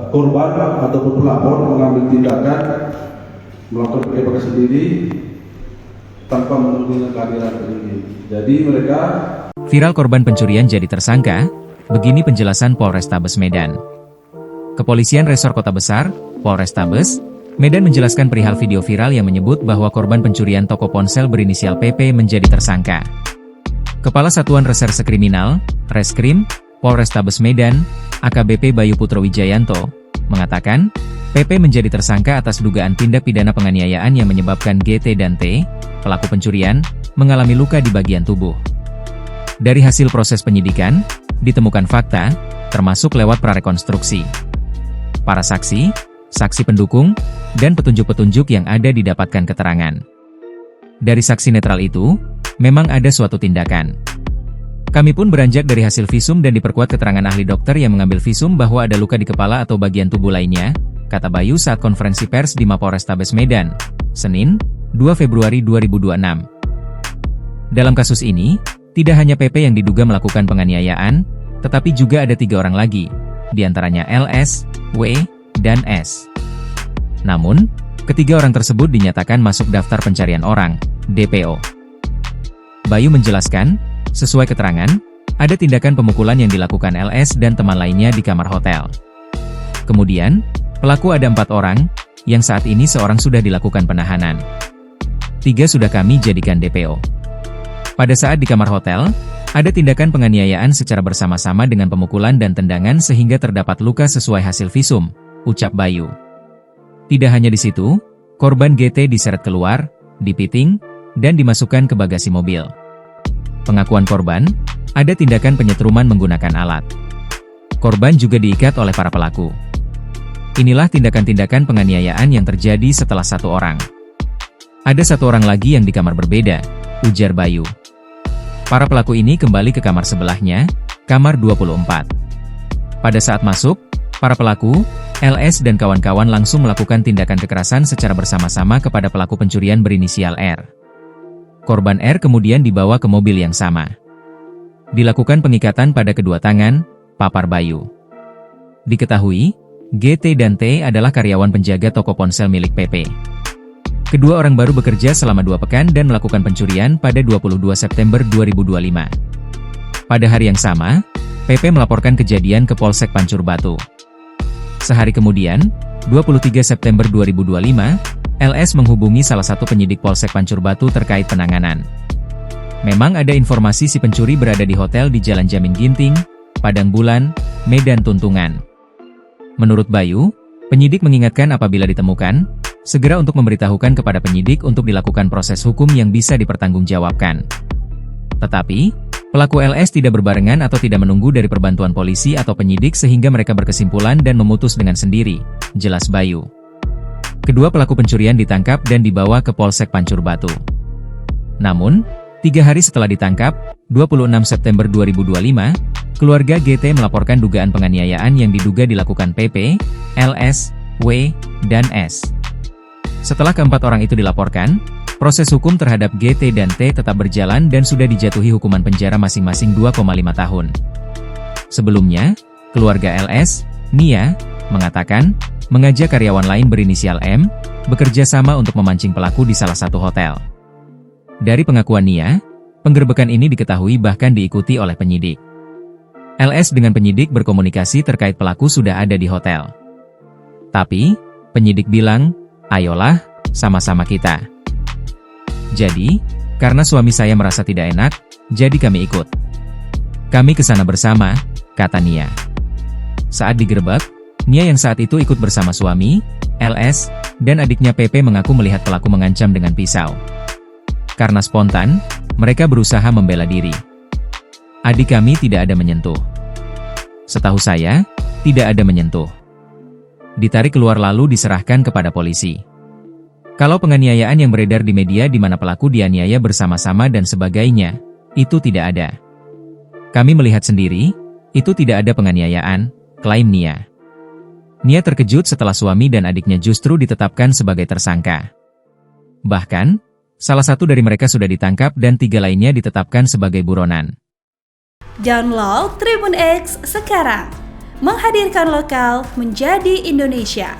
Korban ataupun pelapor mengambil tindakan melakukan penyebaran sendiri tanpa menunggu kehadiran penyidik. Jadi mereka viral korban pencurian jadi tersangka, begini penjelasan Polrestabes Medan. Kepolisian Resor Kota Besar, Polrestabes Medan menjelaskan perihal video viral yang menyebut bahwa korban pencurian toko ponsel berinisial PP menjadi tersangka. Kepala Satuan Reserse Kriminal, Reskrim, Polrestabes Medan, AKBP Bayu Putro Wijayanto, mengatakan, PP menjadi tersangka atas dugaan tindak pidana penganiayaan yang menyebabkan GT dan T, pelaku pencurian, mengalami luka di bagian tubuh. Dari hasil proses penyidikan, ditemukan fakta, termasuk lewat prarekonstruksi. Para saksi, saksi pendukung, dan petunjuk-petunjuk yang ada didapatkan keterangan. Dari saksi netral itu, memang ada suatu tindakan. Kami pun beranjak dari hasil visum dan diperkuat keterangan ahli dokter yang mengambil visum bahwa ada luka di kepala atau bagian tubuh lainnya, kata Bayu saat konferensi pers di Mapolrestabes Medan, Senin, 2 Februari 2026. Dalam kasus ini, tidak hanya PP yang diduga melakukan penganiayaan, tetapi juga ada 3 orang lagi, diantaranya LS, W, dan S. Namun, ketiga orang tersebut dinyatakan masuk daftar pencarian orang, DPO. Bayu menjelaskan, sesuai keterangan, ada tindakan pemukulan yang dilakukan LS dan teman lainnya di kamar hotel. Kemudian, pelaku ada 4 orang, yang saat ini seorang sudah dilakukan penahanan. 3 sudah kami jadikan DPO. Pada saat di kamar hotel, ada tindakan penganiayaan secara bersama-sama dengan pemukulan dan tendangan sehingga terdapat luka sesuai hasil visum, ucap Bayu. Tidak hanya di situ, korban GT diseret keluar, dipiting, dan dimasukkan ke bagasi mobil. Pengakuan korban, ada tindakan penyetruman menggunakan alat. Korban juga diikat oleh para pelaku. Inilah tindakan-tindakan penganiayaan yang terjadi setelah 1 orang. Ada 1 orang lagi yang di kamar berbeda, ujar Bayu. Para pelaku ini kembali ke kamar sebelahnya, kamar 24. Pada saat masuk, para pelaku, LS dan kawan-kawan langsung melakukan tindakan kekerasan secara bersama-sama kepada pelaku pencurian berinisial R. Korban R kemudian dibawa ke mobil yang sama. Dilakukan pengikatan pada kedua tangan, papar Bayu. Diketahui, GT dan T adalah karyawan penjaga toko ponsel milik PP. Kedua orang baru bekerja selama 2 pekan dan melakukan pencurian pada 22 September 2025. Pada hari yang sama, PP melaporkan kejadian ke Polsek Pancur Batu. Sehari kemudian, 23 September 2025, LS menghubungi salah satu penyidik Polsek Pancur Batu terkait penanganan. Memang ada informasi si pencuri berada di hotel di Jalan Jamin Ginting, Padang Bulan, Medan Tuntungan. Menurut Bayu, penyidik mengingatkan apabila ditemukan, segera untuk memberitahukan kepada penyidik untuk dilakukan proses hukum yang bisa dipertanggungjawabkan. Tetapi, pelaku LS tidak berbarengan atau tidak menunggu dari perbantuan polisi atau penyidik sehingga mereka berkesimpulan dan memutus dengan sendiri, jelas Bayu. Kedua pelaku pencurian ditangkap dan dibawa ke Polsek Pancur Batu. Namun, 3 hari setelah ditangkap, 26 September 2025, keluarga GT melaporkan dugaan penganiayaan yang diduga dilakukan PP, LS, W, dan S. Setelah keempat orang itu dilaporkan, proses hukum terhadap GT dan T tetap berjalan dan sudah dijatuhi hukuman penjara masing-masing 2,5 tahun. Sebelumnya, keluarga LS, Nia, mengatakan, mengajak karyawan lain berinisial M, bekerja sama untuk memancing pelaku di salah satu hotel. Dari pengakuan Nia, penggerebekan ini diketahui bahkan diikuti oleh penyidik. LS dengan penyidik berkomunikasi terkait pelaku sudah ada di hotel. Tapi, penyidik bilang, ayolah, sama-sama kita. Jadi, karena suami saya merasa tidak enak, jadi kami ikut. Kami ke sana bersama, kata Nia. Saat digerebek, Nia yang saat itu ikut bersama suami, LS, dan adiknya PP mengaku melihat pelaku mengancam dengan pisau. Karena spontan, mereka berusaha membela diri. Adik kami tidak ada menyentuh. Setahu saya, tidak ada menyentuh. Ditarik keluar lalu diserahkan kepada polisi. Kalau penganiayaan yang beredar di media di mana pelaku dianiaya bersama-sama dan sebagainya, itu tidak ada. Kami melihat sendiri, itu tidak ada penganiayaan, klaim Nia. Nia terkejut setelah suami dan adiknya justru ditetapkan sebagai tersangka. Bahkan, salah satu dari mereka sudah ditangkap dan 3 lainnya ditetapkan sebagai buronan. Download Tribun X sekarang. Menghadirkan lokal menjadi Indonesia.